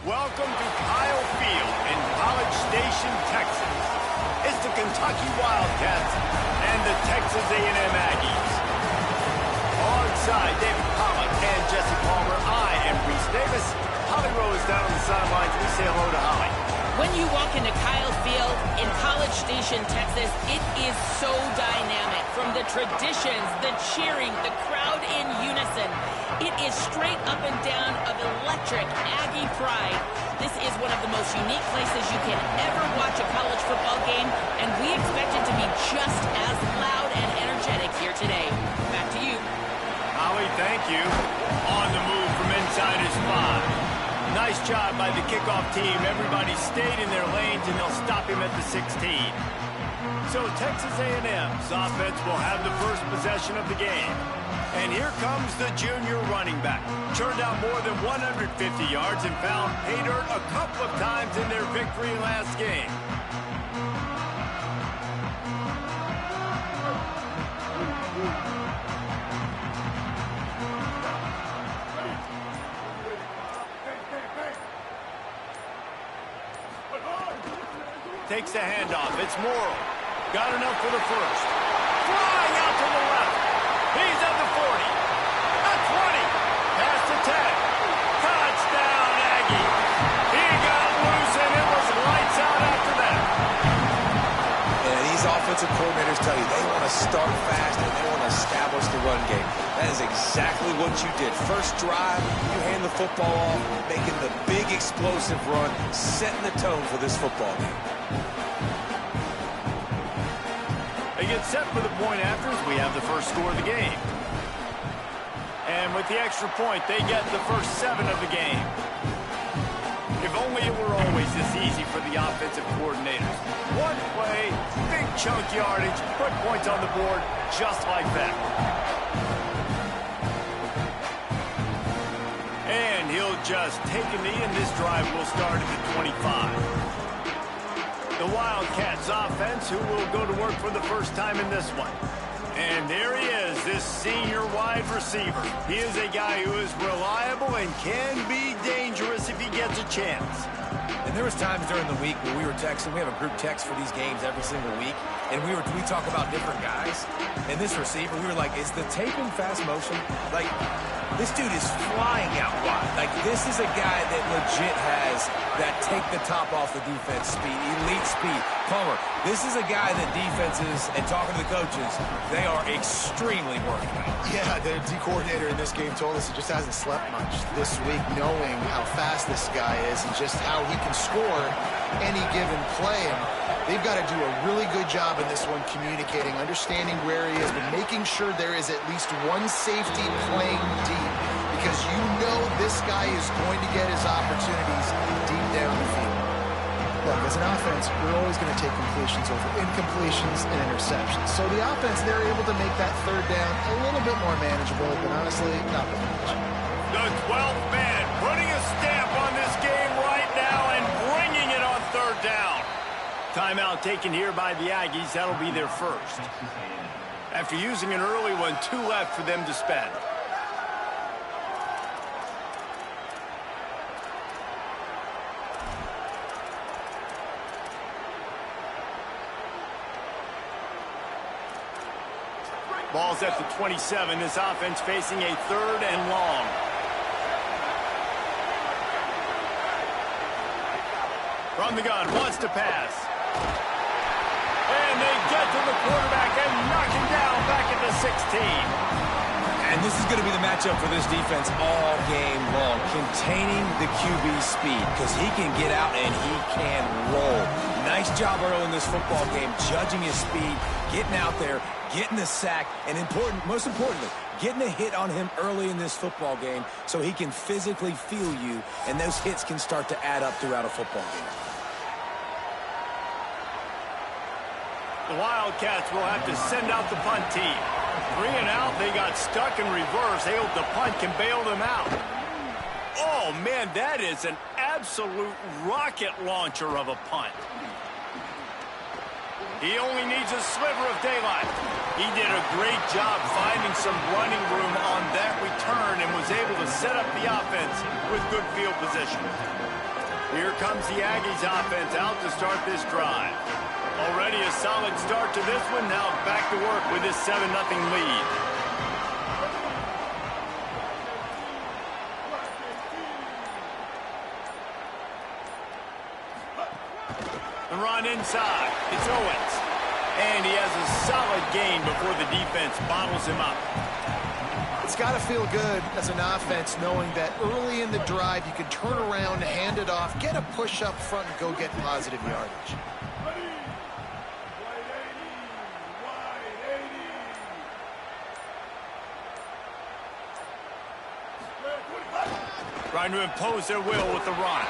Welcome to Kyle Field in College Station, Texas. It's the Kentucky Wildcats and the Texas A&M Aggies. Alongside David Pollock and Jesse Palmer, I am Reese Davis. Holly Rose down on the sidelines. We say hello to Holly. When you walk into Kyle Field in College Station, Texas, it is so dynamic. From the traditions, the cheering, the crowd in unison. It is straight up and down of electric Aggie pride. This is one of the most unique places you can ever watch a college football game, and we expect it to be just as loud and energetic here today. Back to you. Holly, thank you. On the move from inside his 5. Nice job by the kickoff team. Everybody stayed in their lanes, and they'll stop him at the 16. So Texas A&M's offense will have the first possession of the game. And here comes the junior running back. Churned out more than 150 yards and found pay dirt a couple of times in their victory last game. Takes the handoff. It's Morrill. Got enough for the first. Flying out to the left. He's at the 40. At 20. Past the 10. Touchdown, Aggie. He got loose, and it was lights out after that. And these offensive coordinators tell you they want to start fast and they want to establish the run game. That is exactly what you did. First drive, you hand the football off, making the big explosive run, setting the tone for this football game. They get set for the point after as we have the first score of the game. And with the extra point, they get the first 7 of the game. If only it were always this easy for the offensive coordinators. One play, big chunk yardage, put points on the board just like that. And he'll just take a knee, and this drive will start at the 25. The Wildcats offense, who will go to work for the first time in this one. And there he is, this senior wide receiver. He is a guy who is reliable and can be dangerous if he gets a chance. And there was times during the week where we were texting. We have a group text for these games every single week. And we talk about different guys. And this receiver, we were like, is the tape in fast motion? Like, this dude is flying out wide. Like, this is a guy that legit has that take the top off the defense speed, elite speed. Palmer, this is a guy that defenses, and talking to the coaches, they are extremely worried about. Yeah, the D coordinator in this game told us he just hasn't slept much this week, knowing how fast this guy is and just how he can score any given play. And they've got to do a really good job in this one communicating, understanding where he is, but making sure there is at least one safety playing deep, because you know this guy is going to get his opportunities deep down the field. Look, as an offense, we're always going to take completions over incompletions and interceptions. So the offense, they're able to make that third down a little bit more manageable, but honestly, not that much. The 12th man putting a stamp on this game right now and bringing it on third down. Timeout taken here by the Aggies. That'll be their first. After using an early one, 2 left for them to spend. Ball's at the 27. This offense facing a 3rd and long. From the gun, wants to pass. And they get to the quarterback and knock him down back at the 16. And this is going to be the matchup for this defense all game long, containing the QB speed, because he can get out and he can roll. Nice job early in this football game, judging his speed, getting out there, getting the sack, and most importantly, getting a hit on him early in this football game so he can physically feel you, and those hits can start to add up throughout a football game. The Wildcats will have to send out the punt team. 3 and out, they got stuck in reverse. They hope the punt can bail them out. Oh, man, that is an absolute rocket launcher of a punt. He only needs a sliver of daylight. He did a great job finding some running room on that return and was able to set up the offense with good field position. Here comes the Aggies offense out to start this drive. Already a solid start to this one. Now back to work with this 7-0 lead. The run inside. It's Owens. And he has a solid gain before the defense bottles him up. It's got to feel good as an offense knowing that early in the drive you can turn around, hand it off, get a push up front, and go get positive yardage. Trying to impose their will with the run.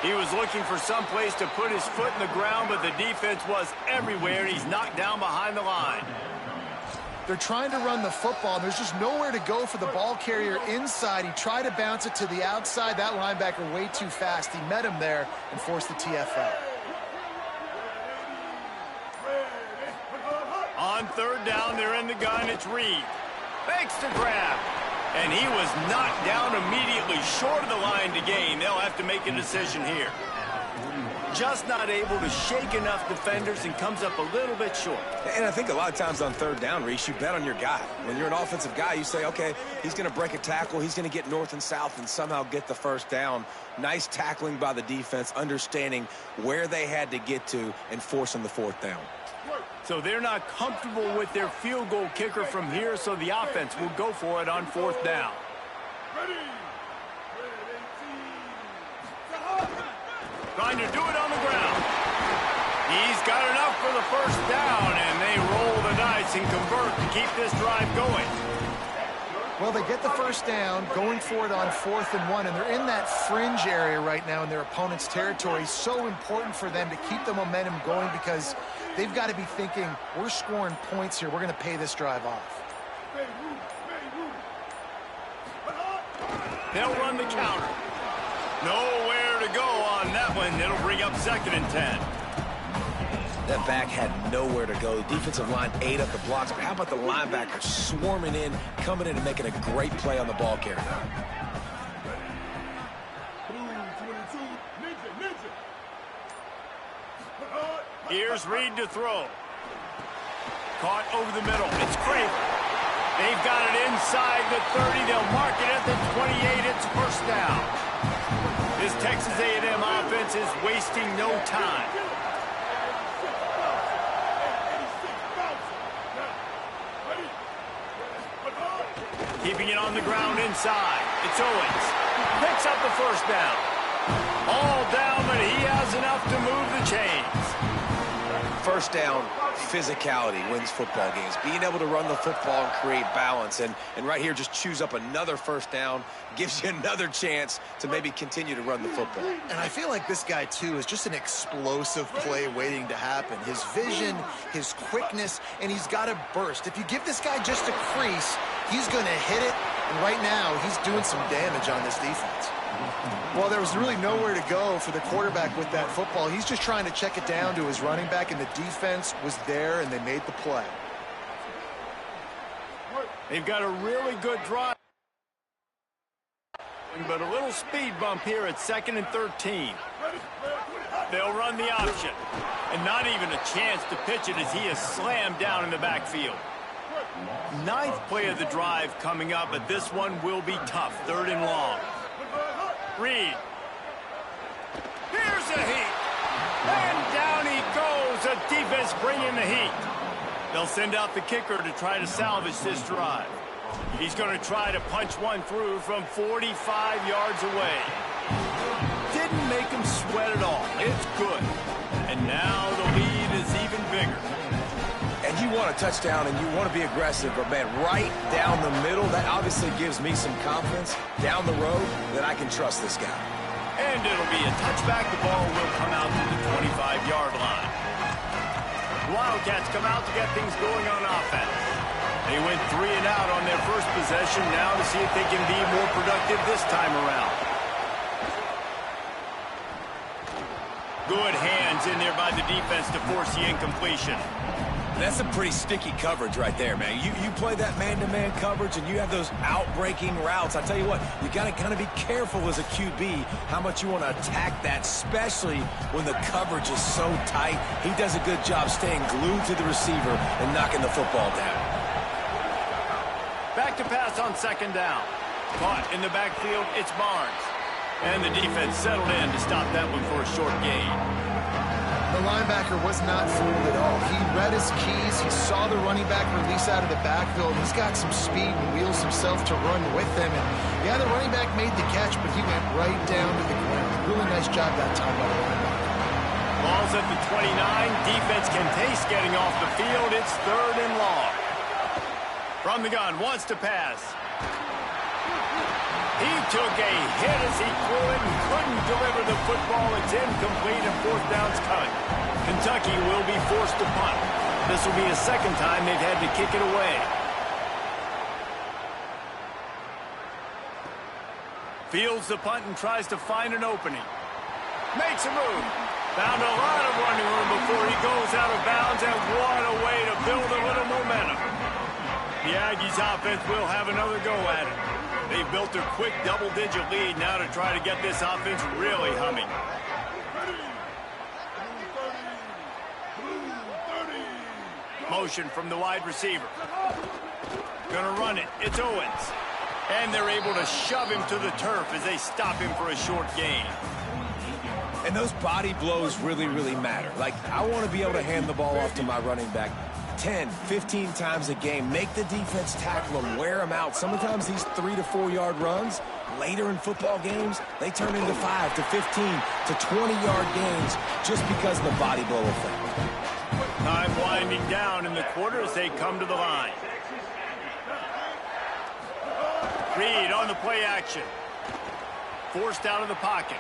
He was looking for some place to put his foot in the ground, but the defense was everywhere. He's knocked down behind the line. They're trying to run the football, and there's just nowhere to go for the ball carrier inside. He tried to bounce it to the outside. That linebacker way too fast. He met him there and forced the TFL. On third down, they're in the gun. It's Reed. Makes the grab. And he was knocked down immediately short of the line to gain. They'll have to make a decision here. Just not able to shake enough defenders and comes up a little bit short. And I think a lot of times on third down, Reese, you bet on your guy. When you're an offensive guy, you say, okay, he's going to break a tackle. He's going to get north and south and somehow get the first down. Nice tackling by the defense, understanding where they had to get to and forcing the fourth down. So they're not comfortable with their field goal kicker from here, so the offense will go for it on fourth down. Trying to do it on the ground. He's got enough for the first down, and they roll the dice and convert to keep this drive going. Well, they get the first down, going for it on 4th and 1, and they're in that fringe area right now in their opponent's territory. So important for them to keep the momentum going because they've got to be thinking, we're scoring points here. We're going to pay this drive off. They'll run the counter. Nowhere to go on that one. It'll bring up 2nd and 10. That back had nowhere to go. The defensive line ate up the blocks, but how about the linebacker swarming in, coming in and making a great play on the ball carrier? Here's Reed to throw. Caught over the middle. It's Craven. They've got it inside the 30. They'll mark it at the 28. It's first down. This Texas A&M offense is wasting no time. Keeping it on the ground inside. It's Owens. Picks up the first down. All down, but he has enough to move the chains. First down, physicality wins football games. Being able to run the football and create balance. And right here, just choose up another first down, gives you another chance to maybe continue to run the football. And I feel like this guy, too, is just an explosive play waiting to happen. His vision, his quickness, and he's got a burst. If you give this guy just a crease, he's going to hit it. And right now, he's doing some damage on this defense. Well, there was really nowhere to go for the quarterback with that football. He's just trying to check it down to his running back, and the defense was there, and they made the play. They've got a really good drive, but a little speed bump here at 2nd and 13. They'll run the option, and not even a chance to pitch it as he is slammed down in the backfield. 9th play of the drive coming up, but this one will be tough. 3rd and long. Reed. Here's the heat. And down he goes. The defense bringing the heat. They'll send out the kicker to try to salvage this drive. He's going to try to punch one through from 45 yards away. Didn't make him sweat at all. It's good. And now the lead is even bigger. And you want a touchdown and you want to be aggressive, but man, right down the middle, that obviously gives me some confidence down the road that I can trust this guy. And it'll be a touchback. The ball will come out to the 25-yard line. The Wildcats come out to get things going on offense. They went 3 and out on their first possession. Now to see if they can be more productive this time around. Good hands in there by the defense to force the incompletion. That's some pretty sticky coverage right there, man. You play that man-to-man coverage and you have those out-breaking routes. I tell you what, you got to kind of be careful as a QB how much you want to attack that, especially when the coverage is so tight. He does a good job staying glued to the receiver and knocking the football down. Back to pass on second down. Caught in the backfield, it's Barnes. And the defense settled in to stop that one for a short gain. The linebacker was not fooled at all. He read his keys. He saw the running back release out of the backfield. He's got some speed and wheels himself to run with them. And yeah, the running back made the catch, but he went right down to the ground. Really nice job that time by the linebacker. Ball's at the 29. Defense can taste getting off the field. It's 3rd and long. From the gun, wants to pass. He took a hit as he threw it and couldn't deliver the football. It's incomplete and 4th down's cut. Kentucky will be forced to punt. This will be the second time they've had to kick it away. Fields the punt and tries to find an opening. Makes a move. Found a lot of running room before he goes out of bounds, and what a way to build a little momentum. The Aggies offense will have another go at it. They've built a quick double-digit lead now to try to get this offense really humming. Motion from the wide receiver. Gonna run it. It's Owens. And they're able to shove him to the turf as they stop him for a short gain. And those body blows really, really matter. Like, I want to be able to hand the ball off to my running back 10, 15 times a game. Make the defense tackle them, wear them out. Sometimes these 3 to 4 yard runs, later in football games, they turn into 5 to 15 to 20-yard gains just because of the body blow effect. Time winding down in the quarter as they come to the line. Reed on the play action. Forced out of the pocket.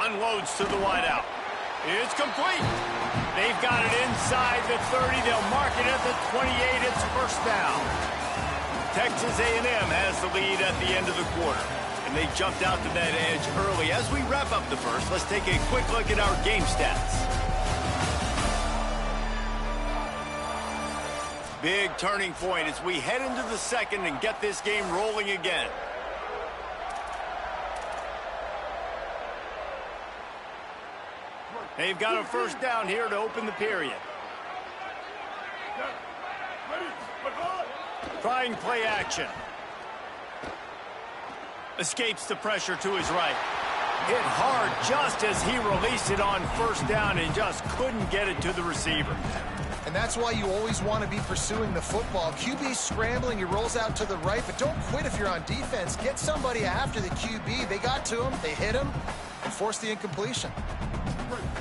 Unloads to the wideout. It's complete. They've got it inside the 30. They'll mark it at the 28. It's 1st down. Texas A&M has the lead at the end of the quarter. And they jumped out to that edge early. As we wrap up the first, let's take a quick look at our game stats. Big turning point as we head into the second and get this game rolling again. They've got a 1st down here to open the period. Trying play action. Escapes the pressure to his right. Hit hard just as he released it on 1st down and just couldn't get it to the receiver. And that's why you always want to be pursuing the football. QB scrambling, he rolls out to the right, but don't quit if you're on defense. Get somebody after the QB. They got to him, they hit him, and forced the incompletion.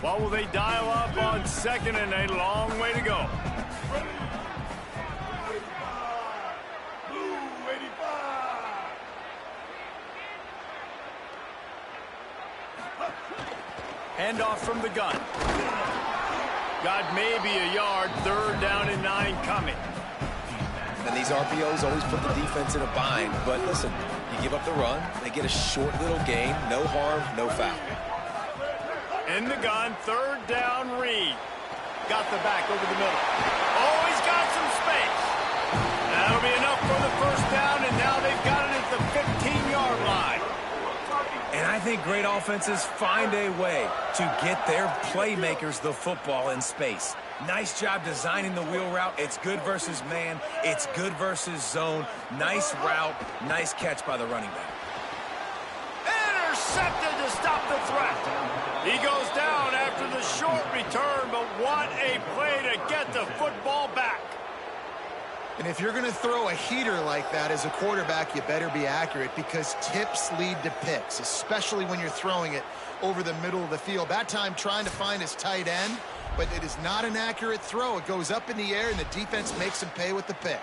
What will they dial up on second, and a long way to go? Handoff from the gun. Got maybe a yard. 3rd down and 9 coming. And these RPOs always put the defense in a bind. But listen, you give up the run, they get a short little gain. No harm, no foul. In the gun, 3rd down, Reed. Got the back over the middle. Oh, he's got some space. That'll be enough for the 1st down, and now they've got it at the 15-yard line. And I think great offenses find a way to get their playmakers the football in space. Nice job designing the wheel route. It's good versus man. It's good versus zone. Nice route. Nice catch by the running back. Intercepted to stop the threat. He goes down after the short return, but what a play to get the football back. And if you're going to throw a heater like that as a quarterback, you better be accurate because tips lead to picks, especially when you're throwing it over the middle of the field. That time trying to find his tight end, but it is not an accurate throw. It goes up in the air, and the defense makes him pay with the pick.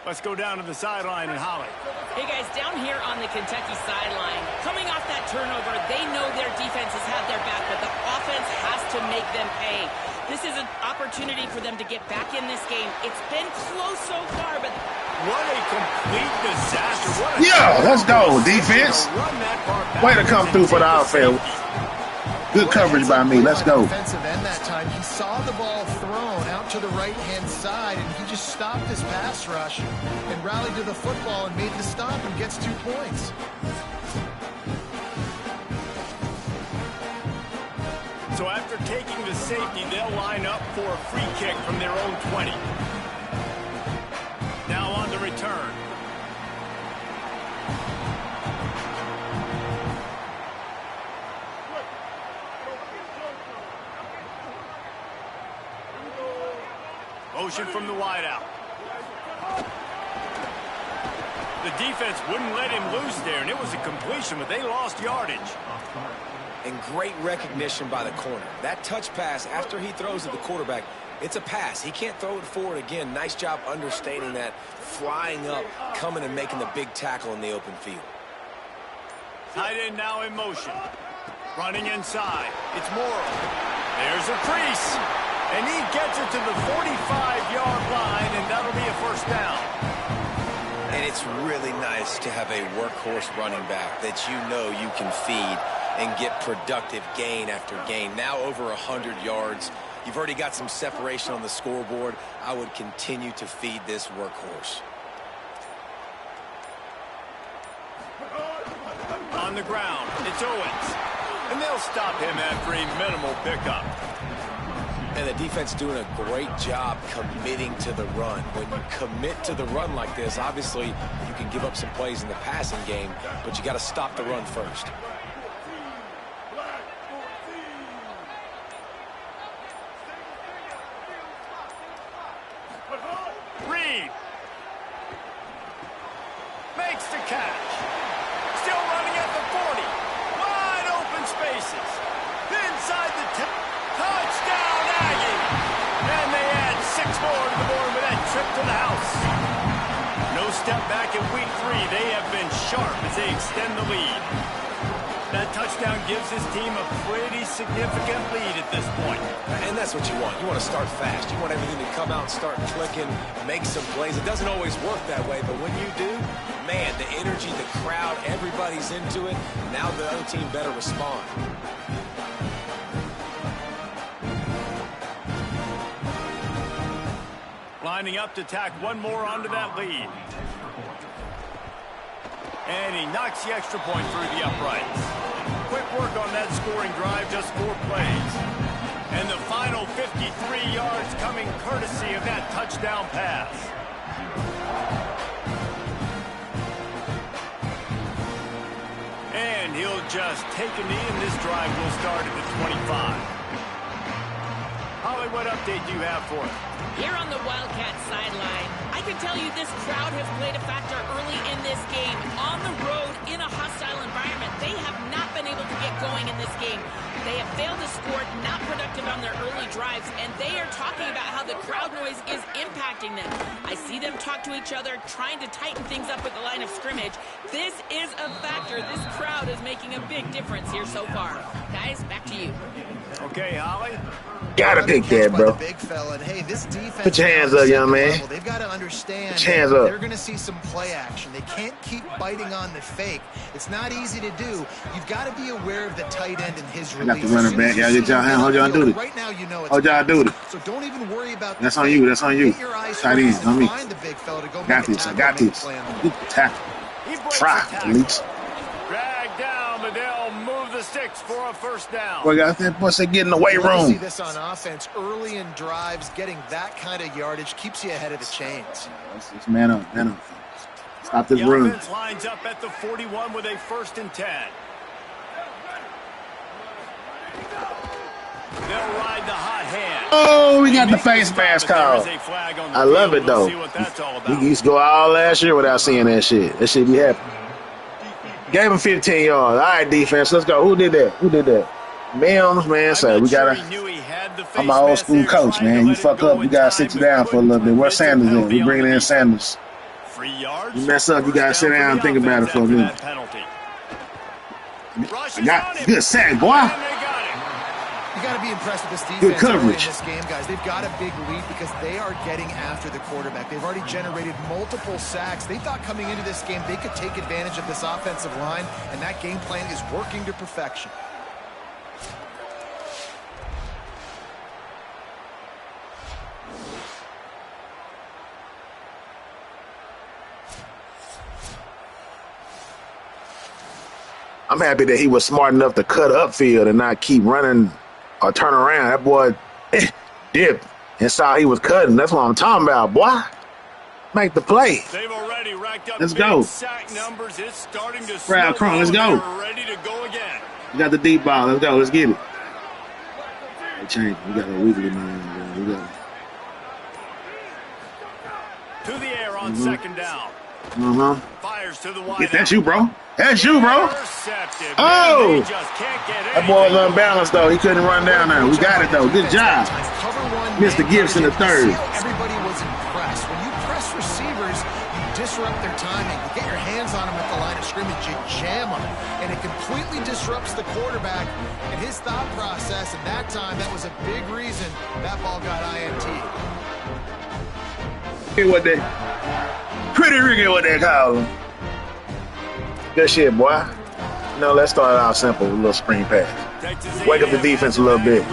Let's go down to the sideline and Holly. Hey, guys, down here on the Kentucky sideline, coming off that turnover, they know their defense has had their back, but the offense has to make them pay. This is an opportunity for them to get back in this game. It's been close so far, but... What a complete disaster. Let's go, defense. Way to come through for the outfield. Good coverage by me. Let's go. Defensive end that time. He saw the ball thrown out to the right-hand side, and he just stopped his pass rush and rallied to the football and made the stop and gets 2 points. So after taking the safety, they'll line up for a free kick from their own 20. Now on the return. Motion from the wideout. The defense wouldn't let him loose there, and it was a completion, but they lost yardage. And great recognition by the corner. That touch pass after he throws at the quarterback, it's a pass. He can't throw it forward again. Nice job understanding that, flying up, coming and making the big tackle in the open field. Tight end now in motion. Running inside. It's Morrow. There's a crease. And he gets it to the 45-yard line, and that'll be a first down. And it's really nice to have a workhorse running back that you know you can feed and get productive gain after gain. Now over 100 yards. You've already got some separation on the scoreboard. I would continue to feed this workhorse. On the ground, it's Owens. And they'll stop him after a minimal pickup. And the defense doing a great job committing to the run. When you commit to the run like this, obviously you can give up some plays in the passing game, but you got to stop the run first. Reed makes the catch. Still running at the 40. Wide open spaces. Inside the 10. Touchdown, Aggie! And they add 6 more to the board with that trip to the house. No step back in week 3. They have been sharp as they extend the lead. That touchdown gives his team a pretty significant lead at this point. And that's what you want. You want to start fast. You want everything to come out and start clicking, make some plays. It doesn't always work that way, but when you do, man, the energy, the crowd, everybody's into it. Now the other team better respond. Lining up to tack one more onto that lead. And he knocks the extra point through the uprights. Quick work on that scoring drive, just 4 plays. And the final 53 yards coming courtesy of that touchdown pass. And he'll just take a knee, and this drive will start at the 25. Holly, what update do you have for us? Here on the Wildcat sideline, I can tell you this crowd has played a factor early in this game. On the road, in a hostile environment, they have not been able to get going in this game. They have failed to score, not productive on their early drives, and they are talking about how the crowd noise is impacting them. I see them talk to each other, trying to tighten things up at the line of scrimmage. This is a factor. This crowd is making a big difference here so far. Guys, back to you. Okay, Holly. Gotta take that, bro. Big fella. And hey, this defense, put your hands up, young man. They've got to understand put your hands up. They're going to see some play action. They can't keep biting on the fake. It's not easy to do. You've got to be aware of the tight end and his release. Got the running back. Y'all get y'all hand. Hold y'all duty. Right now, you know it's hold y'all duty. So don't even worry about that's on you. That's on you. Tight end, on me. Find the big fella to go got this. I got this. Good tackle. Try, Leaks. Drag down, but they'll move the sticks for a first down. Boy, got that boy said get in the weight room. See this on offense early in drives, getting that kind of yardage keeps you ahead of the chains. It's man up, man up. Stop this the room. Offense lines up at the 41 with a 1st and 10. They'll ride the hot hand. Oh, we got the face mask call. I love it though. We used to go all last year without seeing that shit. That shit be happening. Gave him 15 yards. All right, defense, let's go. Who did that? Who did that? Mims, man. So we gotta. I'm an old school coach, man. You fuck up, we gotta sit you down for a little bit. Where's Sanders in? We bringing in Sanders. 3 yards. You mess up, you got to sit down and think about it for a minute. I got good sack, boy. You got to be impressed with this defense. Good coverage. In this game, guys. They've got a big lead because they are getting after the quarterback. They've already generated multiple sacks. They thought coming into this game they could take advantage of this offensive line, and that game plan is working to perfection. I'm happy that he was smart enough to cut upfield and not keep running or turn around. That boy dipped and saw he was cutting. That's what I'm talking about, boy. Make the play. They've already racked up let's go. Sack numbers. It's starting to Brad Crumb, let's go. Ready to go again. We got the deep ball. Let's go. Let's get it. They changed. We got a weekly man. We got to the air on second down. Fires to the wide. Get that you, bro. That's you, bro. Oh! That boy was unbalanced, though. He couldn't run down there. We got it, though. Good job. Mr. Gibson, the third. Everybody was impressed. When you press receivers, you disrupt their timing. You get your hands on them at the line of scrimmage. You jam them. And it completely disrupts the quarterback and his thought process. And that time, that was a big reason that ball got INT. What that? Pretty Ricky, what they call him. Good shit, boy. You know, let's start out simple with a little screen pass. Wake up the defense a little bit.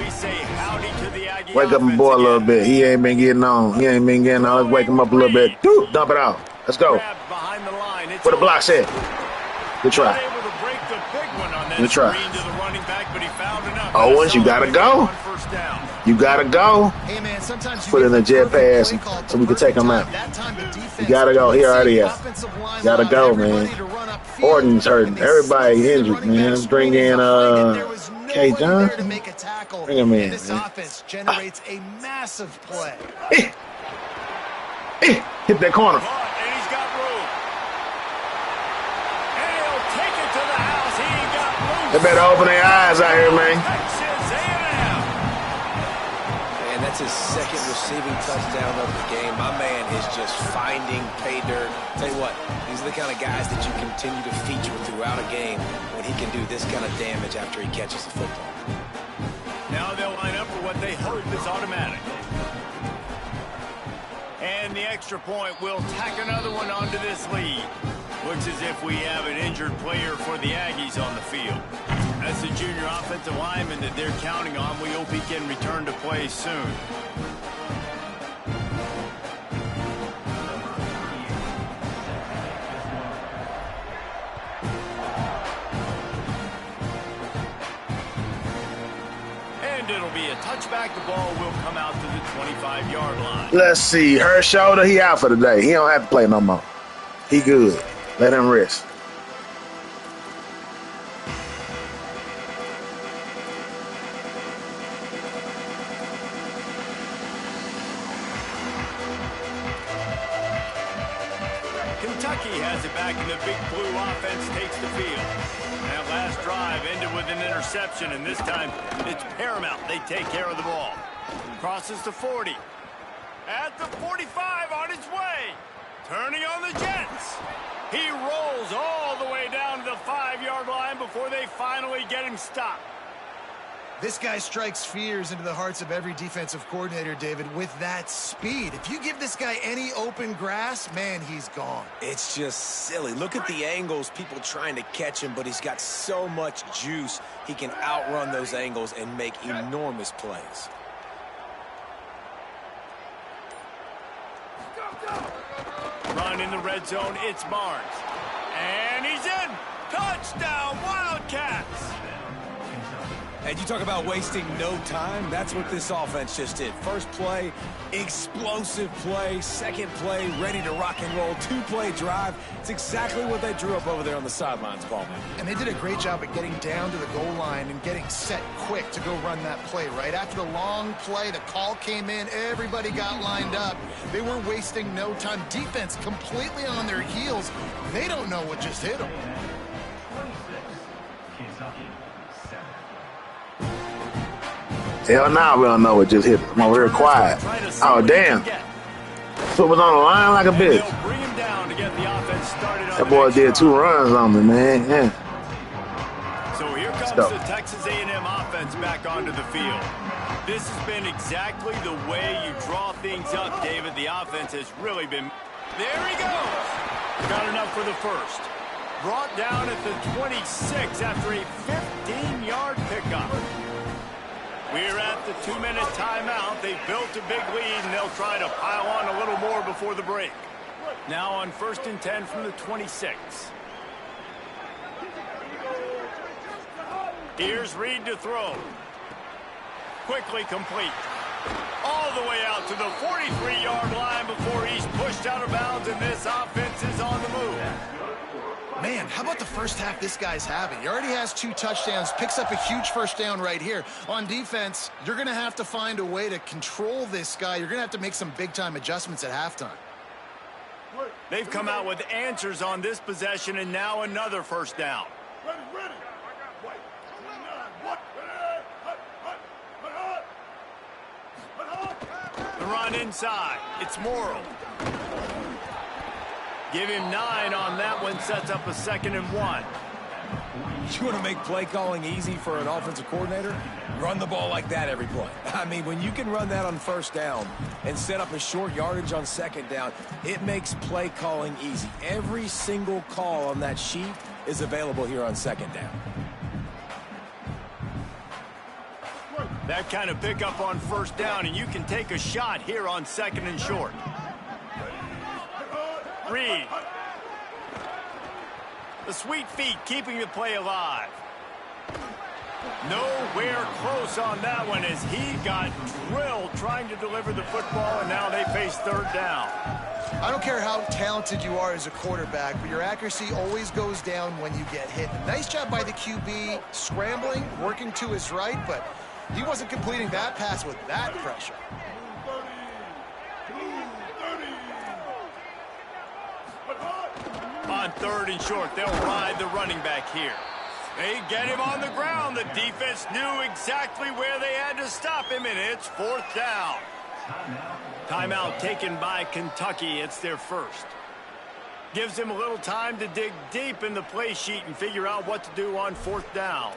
Wake up my boy a little bit. He ain't been getting on. Let's wake him up a little bit. Dump it off. Let's go. Where the block's at? Good try. Good try. Owens, you gotta go. You gotta go. Hey man, sometimes put in a jet pass so we can take him out. You gotta go. He already is. Gotta go, man. Orton's hurting. Everybody injured, man. Let's bring in K. Johnson. Bring him in. This offense generates a massive play. Hit that corner. And he's got room. And he'll take it to the house. He got loose. They better open their eyes out here, man. That's his second receiving touchdown of the game. My man is just finding pay dirt. Tell you what, these are the kind of guys that you continue to feature throughout a game when he can do this kind of damage after he catches the football. Now they'll line up for what they hope is automatic. And the extra point will tack another one onto this lead. Looks as if we have an injured player for the Aggies on the field. That's the junior offensive lineman that they're counting on. We hope he can return to play soon. And it'll be a touchback. The ball will come out to the 25-yard line. Let's see. Her shoulder, he out for the day. He don't have to play no more. He good. Let him rest. Kentucky has it back, and the big blue offense takes the field. That last drive ended with an interception, and this time it's paramount. They take care of the ball. Crosses to 40. At the 45 on his way. Turning on the Jets. He rolls all the way down to the 5-yard line before they finally get him stopped. This guy strikes fears into the hearts of every defensive coordinator, David, with that speed. If you give this guy any open grass, man, he's gone. It's just silly. Look at the angles, people trying to catch him, but he's got so much juice. He can outrun those angles and make enormous plays. Run in the red zone, it's Barnes. And he's in! Touchdown, Wildcats! And you talk about wasting no time, that's what this offense just did. First play, explosive play. Second play, ready to rock and roll. 2-play drive. It's exactly what they drew up over there on the sidelines, Paul. And they did a great job at getting down to the goal line and getting set quick to go run that play, right? After the long play, the call came in, everybody got lined up. They were wasting no time. Defense completely on their heels. They don't know what just hit them. Hell no, we don't know what just hit him. I'm over here quiet. Oh, damn. Foot was on the line like a bitch. They'll bring him down to get the offense started on That boy did 2 runs on me, man. Yeah. So here comes the Texas A&M offense back onto the field. This has been exactly the way you draw things up, David. The offense has really been... There he goes. Got enough for the first. Brought down at the 26 after a 15-yard pickup. We're at the 2-minute timeout. They've built a big lead, and they'll try to pile on a little more before the break. Now on 1st and 10 from the 26. Here's Reed to throw. Quickly complete. All the way out to the 43-yard line before he's pushed out of bounds, and this offense is on the move. Man, how about the first half this guy's having? He already has 2 touchdowns, picks up a huge first down right here. On defense, you're going to have to find a way to control this guy. You're going to have to make some big-time adjustments at halftime. They've come out with answers on this possession, and now another first down. The run inside. It's Morrill. Give him 9 on that one. Sets up a 2nd and 1. You want to make play calling easy for an offensive coordinator? Run the ball like that every play. I mean, when you can run that on first down and set up a short yardage on 2nd down, it makes play calling easy. Every single call on that sheet is available here on 2nd down. That kind of pickup on first down, and you can take a shot here on 2nd and short. Reed. The sweet feet keeping the play alive. Nowhere close on that one as he got drilled trying to deliver the football, and now they face 3rd down. I don't care how talented you are as a quarterback, but your accuracy always goes down when you get hit. Nice job by the QB scrambling, working to his right, but he wasn't completing that pass with that pressure. On 3rd and short, they'll ride the running back here. They get him on the ground. The defense knew exactly where they had to stop him, and it's 4th down. Timeout taken by Kentucky. It's their first. Gives him a little time to dig deep in the play sheet and figure out what to do on 4th down.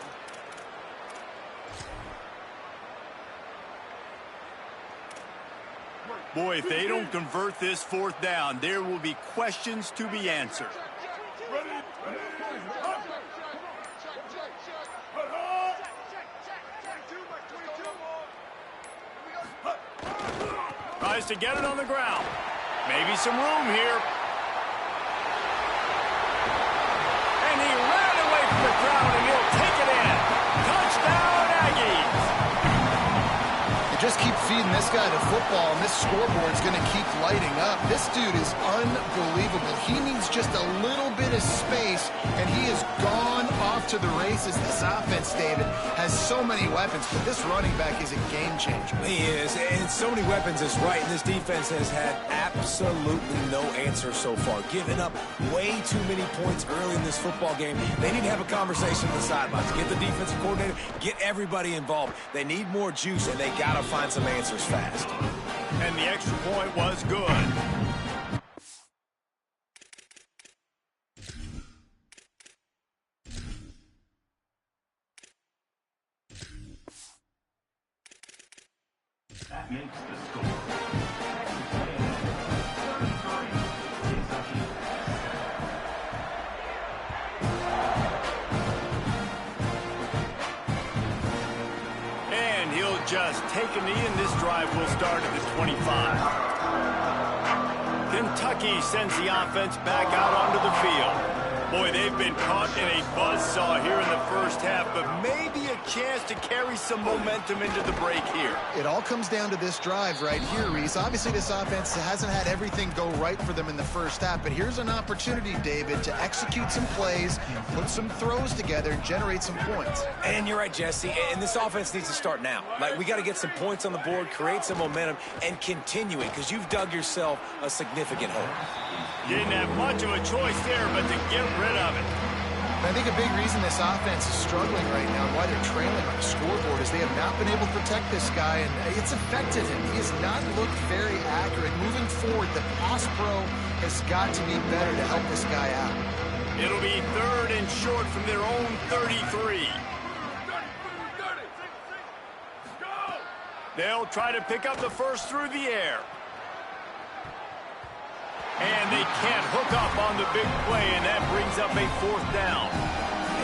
Boy, if they don't convert this 4th down, there will be questions to be answered. Tries to get it on the ground. Maybe some room here. And he ran away from the crowd, and he'll take it in. Touchdown, Aggies. Just keep feeding this guy the football, and this scoreboard's going to keep lighting up. This dude is unbelievable. He needs just a little bit of space, and he has gone off to the races. This offense, David, has so many weapons, but this running back is a game changer. He is, and so many weapons is right, and this defense has had absolutely no answer so far. Giving up way too many points early in this football game. They need to have a conversation on the sidelines. Get the defensive coordinator, get everybody involved. They need more juice, and they got to find some answers fast. And the extra point was good. That makes the score. Just take a knee, and this drive will start at the 25. Kentucky sends the offense back out onto the field. Boy, they've been caught in a buzzsaw here in the first half, but maybe a chance to carry some momentum into the break here. It all comes down to this drive right here, Reese. Obviously, this offense hasn't had everything go right for them in the first half, but here's an opportunity, David, to execute some plays, put some throws together, and generate some points. And you're right, Jesse, and this offense needs to start now. Like, we got to get some points on the board, create some momentum, and continue it, because you've dug yourself a significant hole. Didn't have much of a choice there, but to get rid of it. And I think a big reason this offense is struggling right now and why they're trailing on the scoreboard is they have not been able to protect this guy, and it's affected him. He has not looked very accurate. Moving forward, the pass pro has got to be better to help this guy out. It'll be 3rd and short from their own 33. They'll try to pick up the first through the air. And they can't hook up on the big play, and that brings up a 4th down.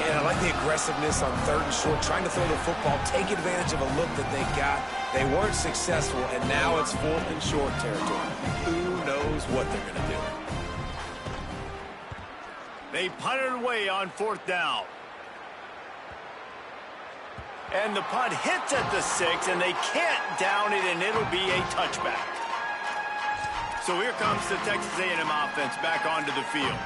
And I like the aggressiveness on 3rd and short, trying to throw the football, take advantage of a look that they got. They weren't successful, and now it's 4th and short territory. Who knows what they're going to do? They punted away on 4th down. And the punt hits at the 6, and they can't down it, and it'll be a touchback. So here comes the Texas A&M offense back onto the field.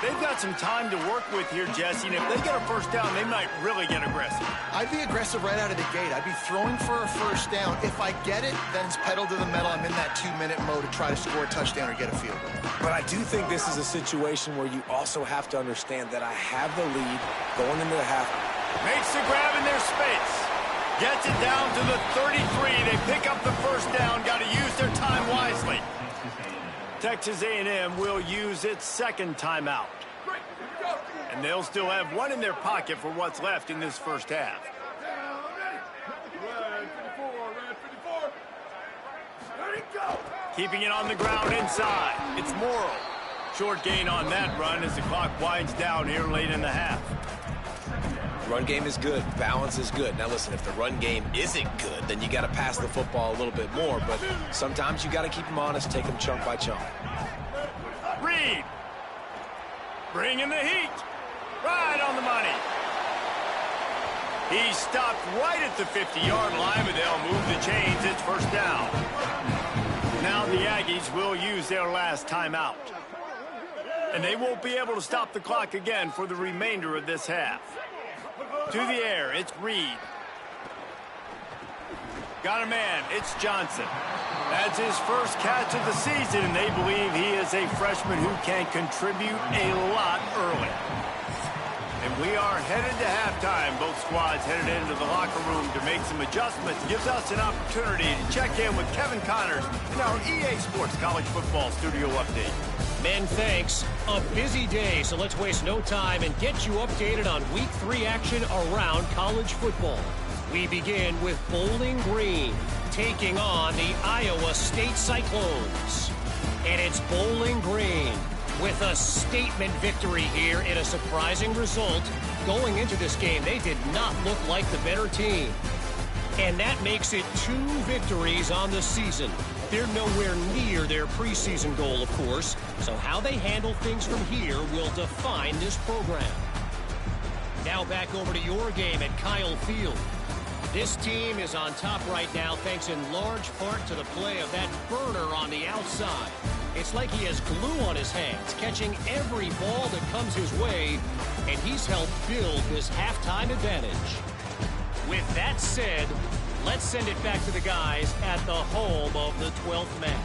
They've got some time to work with here, Jesse, and if they get a first down, they might really get aggressive. I'd be aggressive right out of the gate. I'd be throwing for a first down. If I get it, then it's pedal to the metal. I'm in that 2-minute mode to try to score a touchdown or get a field goal. But I do think this is a situation where you also have to understand that I have the lead going into the half. Makes the grab in their space. Gets it down to the 33. They pick up the first down. Got to use their time wisely. Texas A&M will use its 2nd timeout. And they'll still have one in their pocket for what's left in this first half. Keeping it on the ground inside. It's Morrow. Short gain on that run as the clock winds down here late in the half. Run game is good. Balance is good. Now, listen, if the run game isn't good, then you got to pass the football a little bit more. But sometimes you got to keep them honest, take them chunk by chunk. Reed. Bringing the heat. Right on the money. He stopped right at the 50-yard line, but they'll move the chains. It's first down. Now the Aggies will use their last timeout. And they won't be able to stop the clock again for the remainder of this half. To the air, it's Reed. Got a man, it's Johnson. That's his first catch of the season, and they believe he is a freshman who can contribute a lot early. And we are headed to halftime. Both squads headed into the locker room to make some adjustments. Gives us an opportunity to check in with Kevin Connors in our EA Sports College Football Studio Update. Men, thanks. A busy day, so let's waste no time and get you updated on Week 3 action around college football. We begin with Bowling Green taking on the Iowa State Cyclones. And it's Bowling Green with a statement victory here in a surprising result. Going into this game, they did not look like the better team. And that makes it 2 victories on the season. They're nowhere near their preseason goal, of course, so how they handle things from here will define this program. Now back over to your game at Kyle Field. This team is on top right now thanks in large part to the play of that burner on the outside. It's like he has glue on his hands, catching every ball that comes his way, and he's helped build this halftime advantage. With that said, let's send it back to the guys at the home of the 12th man.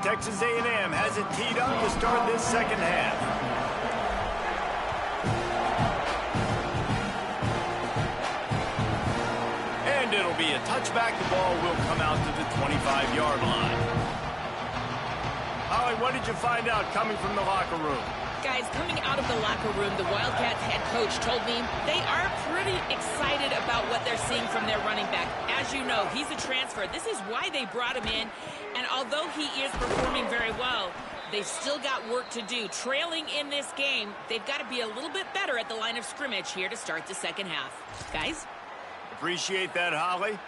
Texas A&M has it teed up to start this second half. And it'll be a touchback. The ball will come out to the 25-yard line. Holly, what did you find out coming from the locker room? Guys, coming out of the locker room, the Wildcats head coach told me they are pretty excited about what they're seeing from their running back. As you know, he's a transfer. This is why they brought him in. And although he is performing very well, they've still got work to do. Trailing in this game, they've got to be a little bit better at the line of scrimmage here to start the second half. Guys? Appreciate that, Holly.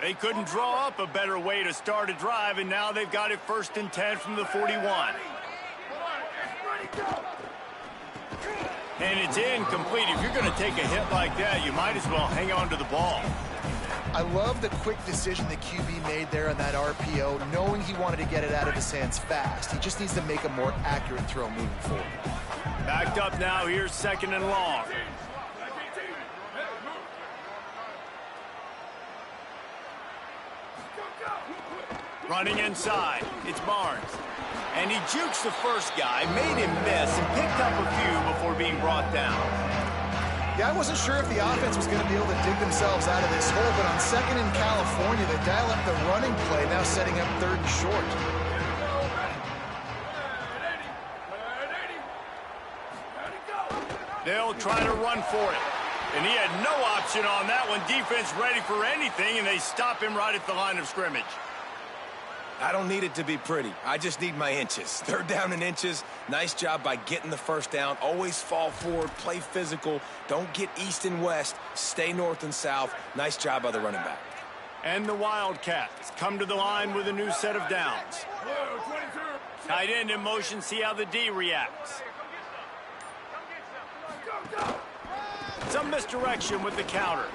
They couldn't draw up a better way to start a drive, and now they've got it 1st and 10 from the 41. And it's incomplete. If you're going to take a hit like that, you might as well hang on to the ball. I love the quick decision the QB made there on that RPO, knowing he wanted to get it out of his hands fast. He just needs to make a more accurate throw moving forward. Backed up now. Here's 2nd and long. Running inside. It's Barnes. And he jukes the first guy, made him miss, and picked up a few before being brought down. Yeah, I wasn't sure if the offense was going to be able to dig themselves out of this hole, but on 2nd in California, they dial up the running play, now setting up 3rd and short. They'll try to run for it. And he had no option on that one. Defense ready for anything, and they stop him right at the line of scrimmage. I don't need it to be pretty. I just need my inches. 3rd down and inches. Nice job by getting the first down. Always fall forward, play physical. Don't get east and west. Stay north and south. Nice job by the running back. And the Wildcats come to the line with a new set of downs. Tight end in motion, see how the D reacts. Some misdirection with the counter.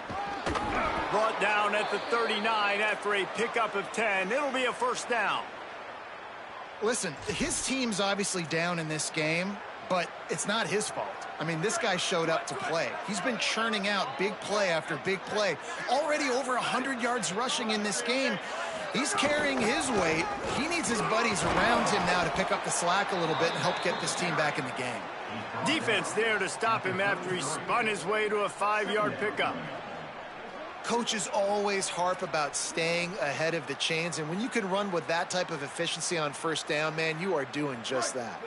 Brought down at the 39 after a pickup of 10. It'll be a first down. Listen, his team's obviously down in this game, but it's not his fault. I mean, this guy showed up to play. He's been churning out big play after big play. Already over 100 yards rushing in this game. He's carrying his weight. He needs his buddies around him now to pick up the slack a little bit and help get this team back in the game. Defense there to stop him after he spun his way to a 5-yard pickup. Coaches always harp about staying ahead of the chains, and when you can run with that type of efficiency on first down, man, you are doing just that.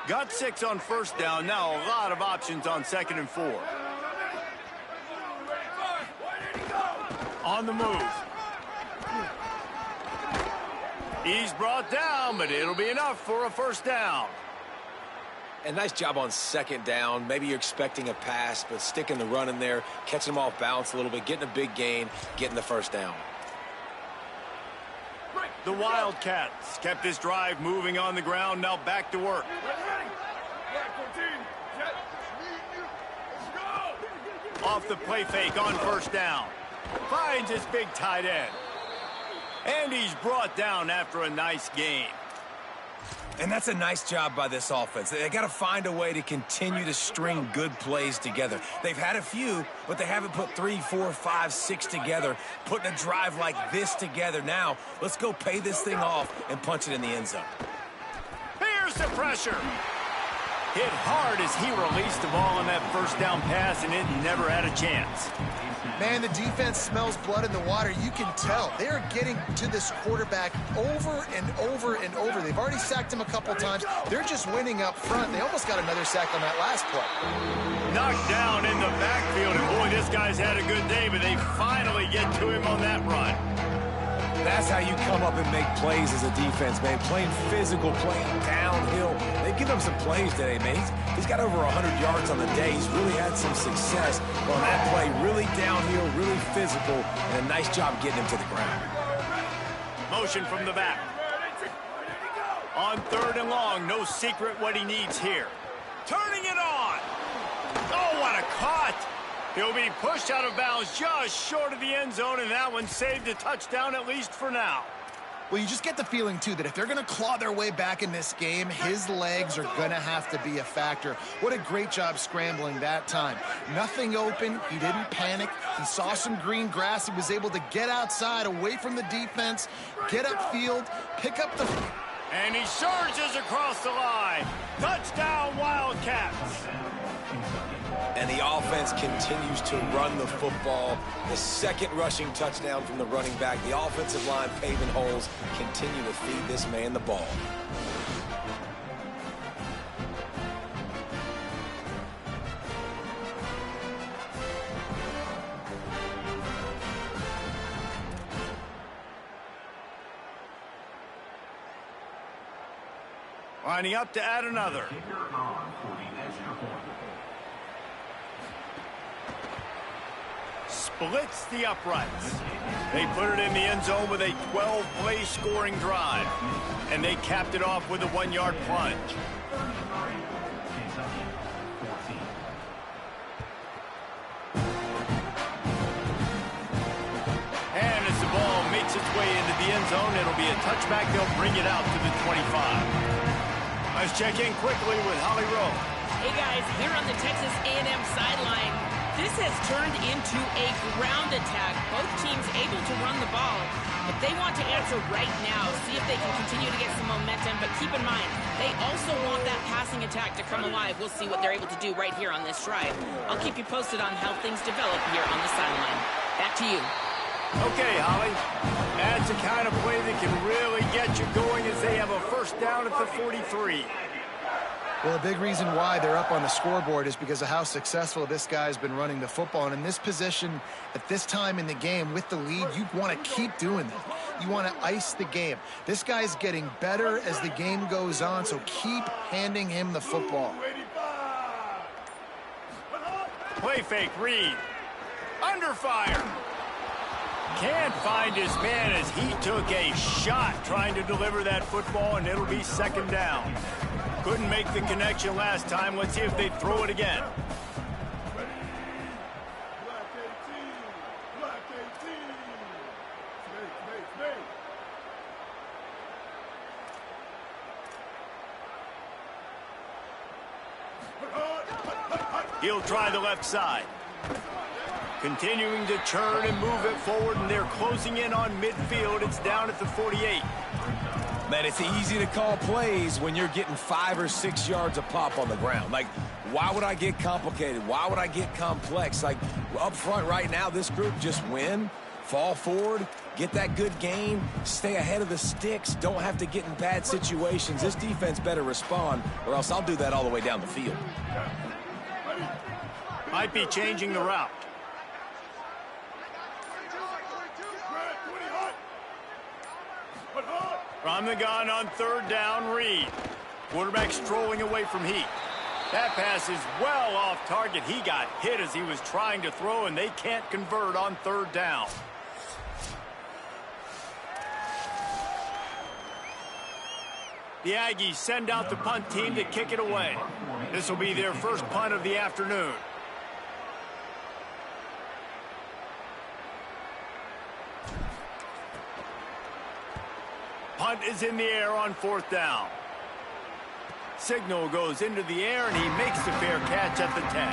Got 6 on first down. Now a lot of options on 2nd and 4. On the move. He's brought down, but it'll be enough for a first down. And nice job on 2nd down. Maybe you're expecting a pass, but sticking the run in there, catching them off balance a little bit, getting a big gain, getting the first down. The Wildcats kept this drive moving on the ground, now back to work. Off the play fake on first down. Finds his big tight end. And he's brought down after a nice gain. And that's a nice job by this offense. They got to find a way to continue to string good plays together. They've had a few, but they haven't put 3, 4, 5, 6 together, putting a drive like this together. Now, let's go pay this thing off and punch it in the end zone. Here's the pressure. Hit hard as he released the ball on that first down pass, and it never had a chance. Man, the defense smells blood in the water. You can tell. They are getting to this quarterback over and over and over. They've already sacked him a couple times. They're just winning up front. They almost got another sack on that last play. Knocked down in the backfield, and boy, this guy's had a good day, but they finally get to him on that run. That's how you come up and make plays as a defense, man. Playing physical, playing downhill. They give him some plays today, man. He's got over 100 yards on the day. He's really had some success on that play. Really downhill, really physical, and a nice job getting him to the ground. Motion from the back. On 3rd and long, no secret what he needs here. Turning it on. Oh, what a cut. He'll be pushed out of bounds just short of the end zone, and that one saved a touchdown at least for now. Well, you just get the feeling, too, that if they're going to claw their way back in this game, his legs are going to have to be a factor. What a great job scrambling that time. Nothing open. He didn't panic. He saw some green grass. He was able to get outside, away from the defense, get upfield, pick up the... And he surges across the line. Touchdown, Wildcats. And the offense continues to run the football. The 2nd rushing touchdown from the running back. The offensive line paving holes. Continue to feed this man the ball. Lining up to add another. Splits the uprights. They put it in the end zone with a 12-play scoring drive. And they capped it off with a 1-yard plunge. way into the end zone. It'll be a touchback. They'll bring it out to the 25. Let's check in quickly with Holly Rowe. Hey, guys, here on the Texas A&M sideline, this has turned into a ground attack. Both teams able to run the ball, but they want to answer right now, see if they can continue to get some momentum. But keep in mind, they also want that passing attack to come alive. We'll see what they're able to do right here on this drive. I'll keep you posted on how things develop here on the sideline. Back to you. Okay, Holly. That's the kind of play that can really get you going as they have a first down at the 43. Well, a big reason why they're up on the scoreboard is because of how successful this guy's been running the football. And in this position, at this time in the game, with the lead, you want to keep doing that. You want to ice the game. This guy's getting better as the game goes on, so keep handing him the football. Play fake, Reed. Under fire. Can't find his man as he took a shot trying to deliver that football, and it'll be second down. Couldn't make the connection last time. Let's see if they throw it again. He'll try the left side. Continuing to churn and move it forward, and they're closing in on midfield. It's down at the 48. Man, it's easy to call plays when you're getting 5 or 6 yards a pop on the ground. Like, why would I get complicated? Why would I get complex? Like, up front right now, this group just win, fall forward, get that good gain, stay ahead of the sticks, don't have to get in bad situations. This defense better respond, or else I'll do that all the way down the field. Might be changing the route. From the gun on third down, Reed. Quarterback strolling away from Heat. That pass is well off target. He got hit as he was trying to throw, and they can't convert on third down. The Aggies send out the punt team to kick it away. This will be their first punt of the afternoon. Punt is in the air on fourth down. Signal goes into the air, and he makes the fair catch at the 10.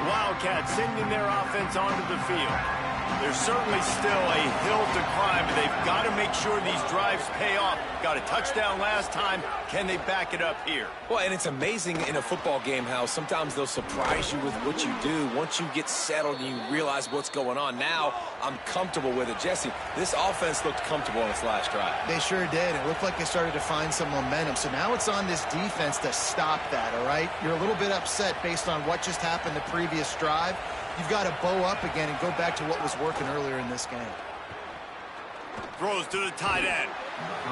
Wildcats sending their offense onto the field. There's certainly still a hill to climb, but they've got to make sure these drives pay off. Got a touchdown last time. Can they back it up here? Well, and it's amazing in a football game how sometimes they'll surprise you with what you do. Once you get settled and you realize what's going on, now I'm comfortable with it. Jesse, this offense looked comfortable in its last drive. They sure did. It looked like they started to find some momentum. So now it's on this defense to stop that, all right? You're a little bit upset based on what just happened the previous drive. You've got to bow up again and go back to what was working earlier in this game. Throws to the tight end.